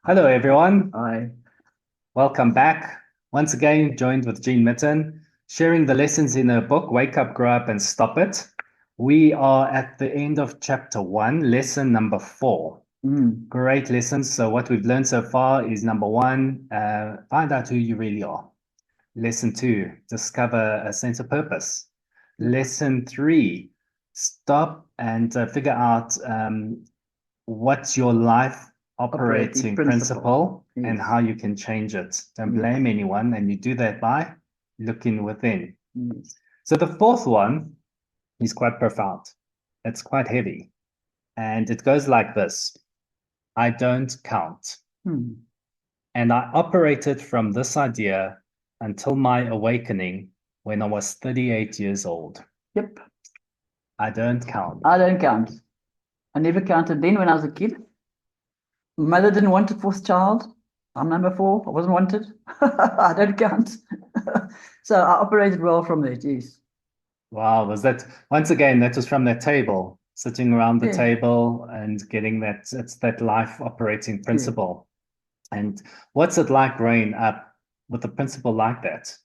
Hello, everyone. I Welcome back. Once again, joined with Jean Mitton, sharing the lessons in her book, Wake Up, Grow Up, and Stop It. We are at the end of chapter 1, lesson number 4. mm, Great lessons. So, what we've learned so far is number 1, find out who you really are. Lesson 2, discover a sense of purpose. Lesson 3, stop and figure out what's your life operating operating principle. principle and Yes, how you can change it. Don't yes, blame anyone, and you do that by looking within. yes. So the fourth one is quite profound. It's quite heavy, and it goes like this. I don't count. Hmm. And I operated from this idea until my awakening when I was 38 years old. Yep. I don't count. I don't count. I never counted then when I was a kid. Mother didn't want a fourth child. I'm number four. I wasn't wanted. I don't count. So I operated well from that. Yes. Wow, was that once again, that was from that table, sitting around the Yeah. table and getting that, it's that life operating Yeah. principle. And what's it like growing up with a principle like that?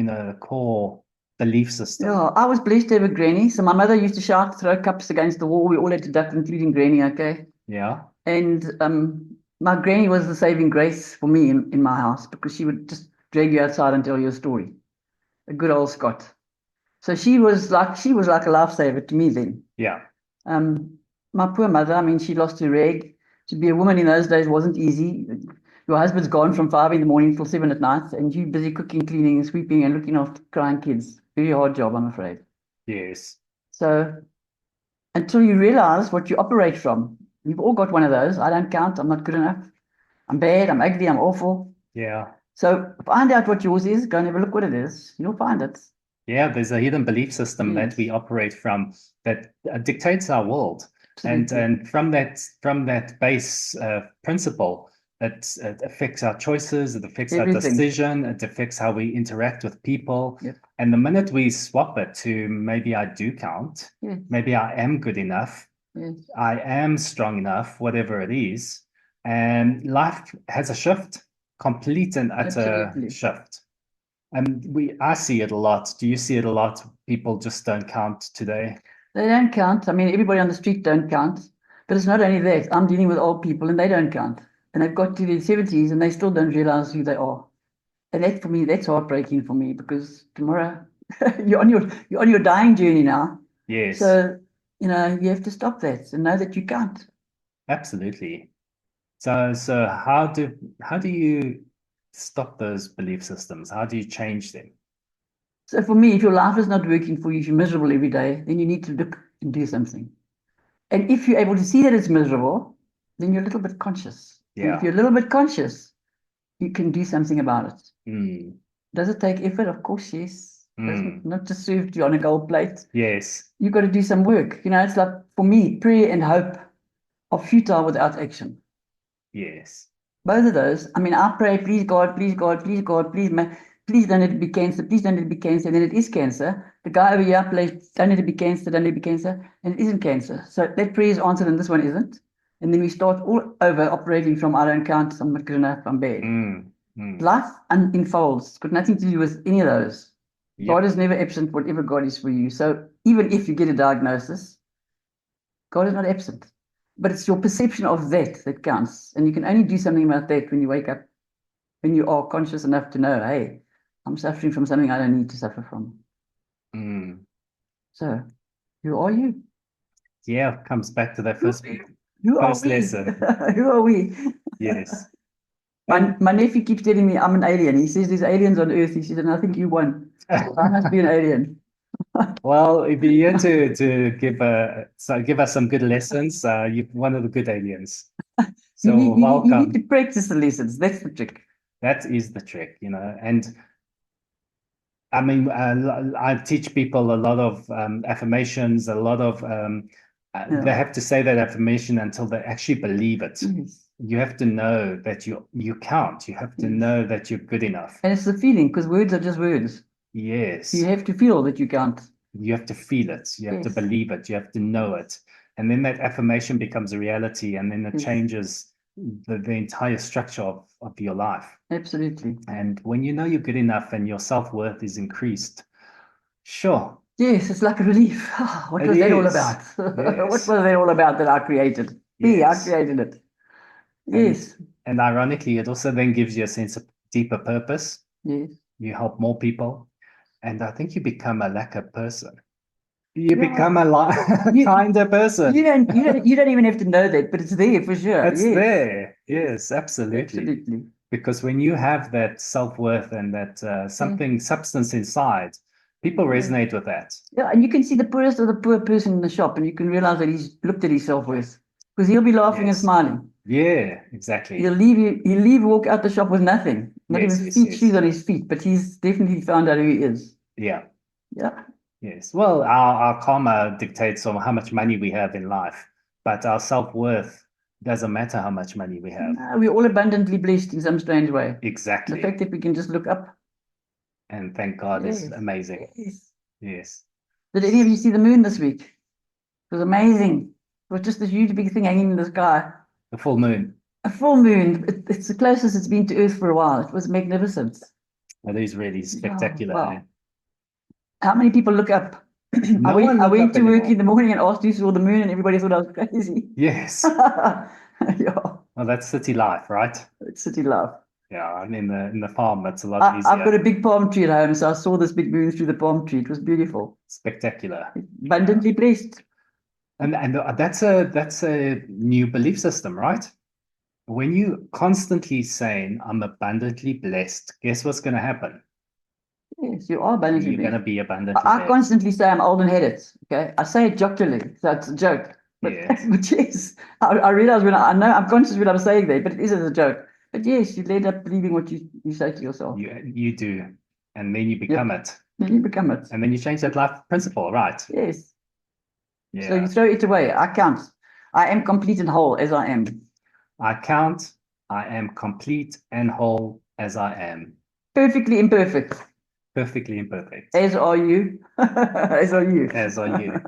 A core belief system. Yeah. I was blessed to have a granny. So my mother used to shout, throw cups against the wall. We all had to duck, including granny. Okay. Yeah. And my granny was the saving grace for me in my house because she would just drag you outside and tell you a story. A good old Scot. So she was like a lifesaver to me then. Yeah. Um, my poor mother, I mean, she lost her rag. To be a woman in those days wasn't easy. Your husband's gone from 5 in the morning till 7 at night, and you're busy cooking, cleaning, sweeping, and looking after crying kids. Very hard job, I'm afraid. Yes. So until you realize what you operate from, we've all got one of those. I don't count. I'm not good enough. I'm bad. I'm ugly. I'm awful. Yeah. So find out what yours is. Go and have a look what it is. You'll find it. Yeah. There's a hidden belief system that we Yes, operate from that dictates our world. And absolutely. and from that base principle, it affects our choices, it affects our Everything. decision, it affects how we interact with people. Yep. And the minute we swap it to maybe I do count, Yes. maybe I am good enough, Yes. I am strong enough, whatever it is, and life has a shift, complete and utter Absolutely. shift. And I see it a lot. Do you see it a lot? People just don't count today. They don't count. I mean, everybody on the street don't count. But it's not only that. I'm dealing with old people and they don't count. And they've got to their 70s and they still don't realize who they are. And that for me, that's heartbreaking for me because tomorrow you're on your dying journey now. Yes, So, you have to stop that and know that you can't. absolutely. So how do you stop those belief systems? How do you change them? So for me, if your life is not working for you, if you're miserable every day, then you need to look and do something. And if you're able to see that it's miserable, then you're a little bit conscious. And if Yeah. you're a little bit conscious, you can do something about it. Mm, Does it take effort? Of course, yes. Doesn't mm. not just served you on a gold plate. Yes. You've got to do some work. It's like for me, prayer and hope are futile without action. Yes. Both of those. I mean, I pray, please God, please God, please God, please don't let it be cancer, please don't let it be cancer, and then it is cancer. The guy over here plays, don't let it be cancer, don't let it be cancer, and it isn't cancer. So that prayer is answered and this one isn't. And then we start all over operating from I don't count, I'm not good enough, I'm bad. Mm, mm. Life unfolds. It's got nothing to do with any of those. God Yep. is never absent, whatever God is for you. So even if you get a diagnosis, God is not absent. But it's your perception of that that counts. And you can only do something about that when you wake up, when you are conscious enough to know, hey, I'm suffering from something I don't need to suffer from. Mm. So who are you? Yeah, comes back to that Who first are you? Who are first we? lesson. Who are we? Yes. My, And my nephew keeps telling me I'm an alien. He says there's aliens on Earth. He says, and I think you won. So I must be an alien. well, if you're here to give us some good lessons, you're one of the good aliens. You So need, you need, you need to welcome. practice the lessons. That's the trick. That is the trick. And I mean, I teach people a lot of affirmations, a lot of they Yeah. have to say that affirmation until they actually believe it. Yes. You have to know that you count. You have to Yes. know that you're good enough. And it's the feeling because words are just words. You Yes. have to feel that you can't. You have to feel it. You have to Yes. believe it. You have to know Yes. it. And then that affirmation becomes a reality, and then it Yes. changes. the entire structure of your life. Absolutely. And when you know you're good enough and your self-worth is increased, sure, Yes, it's like a relief. What it was that all is. about? What was Yes, that all about that I created? Me, I yes. created it. And Yes, and ironically, it also then gives you a sense of deeper purpose. yes. You help more people, and I think you become a lacquer person. You become Yeah. a You kinder person. you don't even have to know that, but it's there for sure. It's Yes, there. Yes, absolutely. absolutely. Because when you have that self-worth and that Yeah. something substance inside, people Yeah. resonate with that. Yeah, and you can see the poorest of the poor person in the shop, and you can realize that he's looked at his self-worth because he'll be laughing and Yes. smiling. Yeah, exactly. He'll leave, walk out the shop with nothing, not even Yes, yes, feet, shoes yes. on his feet, but he's definitely found out who he is. Yeah. Yeah. Yes. Well, our karma dictates on how much money we have in life, but our self-worth doesn't matter how much money we have. No, we're all abundantly blessed in some strange way. The Exactly. fact that we can just look up. And thank God is Yes. amazing. Yes. Yes. Did any of you see the moon this week? It was amazing. It was just this huge big thing hanging in the sky. The full moon. A full moon. It's the closest it's been to Earth for a while. It was magnificent. That is really Yeah, spectacular. Eh? wow. How many people look up? No one I look went up to work in anymore. the morning and asked who saw the moon, and everybody thought I was crazy. Yes. Yeah, Well, that's city life, right? it's city life. Yeah, and in the farm, it's a lot I've got easier. a big palm tree at home, so I saw this big moon through the palm tree. It was beautiful. Spectacular. Yeah. Abundantly blessed. And that's a new belief system, right? When you constantly saying I'm abundantly blessed, guess what's going to happen? Yes, you are abundantly You're going to blessed. be abundantly I blessed. constantly say I'm old and had it. Okay, I say it jocularly, so it's a joke. But Yes, but yes, I realize when I know I'm conscious when I'm saying that, but it is as a joke. But yes, you end up believing what you say to yourself. you do, and then you become Yep, it, then you become it. and then you change that life principle, right? Yes. So you Yeah. throw it away. I count. I am complete and whole as I am. I count. I am complete and whole as I am, Perfectly imperfect. perfectly imperfect, As are you. As are you. as are you.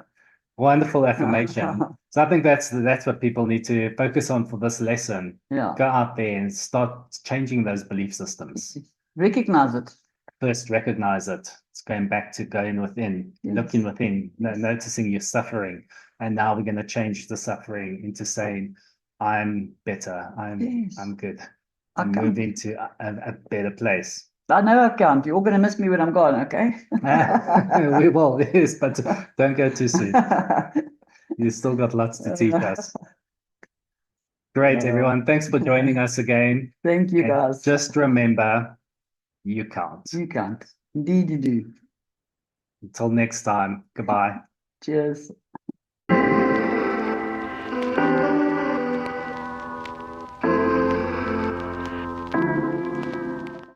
Wonderful affirmation. So I think that's what people need to focus on for this lesson. Yeah. Go out there and start changing those belief systems. Recognize it. First, recognize it. It's going back to going within, looking Yes. within, noticing your suffering. And now we're going to change the suffering into saying, I'm better. Yes. I'm good. I And move can't. into a better place. I know I can't. You're all going to miss me when I'm gone, okay? We will, yes, but don't go too soon. You've still got lots to teach us. Great, everyone. Thanks for joining us again. Thank you, And guys. just remember, you can't. You can't. Indeed, you do. Until next time, goodbye. Cheers.